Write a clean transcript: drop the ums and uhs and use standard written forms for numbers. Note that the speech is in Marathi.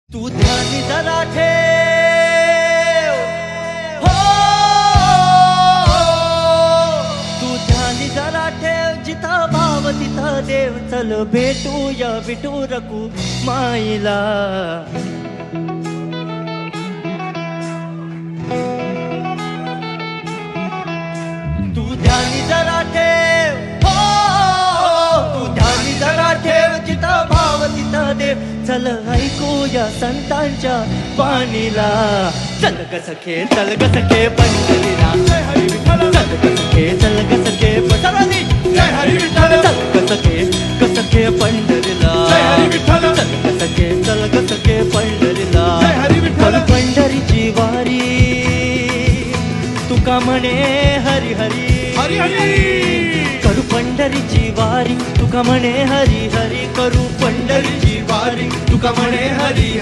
तू ध्यानी जरा ठेव, हो तू ध्यानी जरा ठेव, जिथं भाव तिथं देव. चल भेटूया विठू रखू माईला. तू ध्यानी जरा ठेव, हो तू ध्यानी जरा ठेव, जिथं भाव तिथं देव. चल ऐकूया संतांच्या वाणीला. चल ग सखे, चल ग सखे पंढरीला. जय हरी विठ्ठल. चल ग सखे, चल ग सखे पंढरीला. जय हरी विठ्ठल. चल ग सखे पंढरीला. जय हरी विठ्ठल. चल ग सखे, चल ग सखे पंढरीला. जय हरी विठ्ठल. करू पंढरीची वारी, तुका म्हणे हरी हरी. हरी हरी. करू पंढरीची वारी, तुका म्हणे हरी हरी. करू पंढरीची वारी, तुका म्हणे हरी हरी.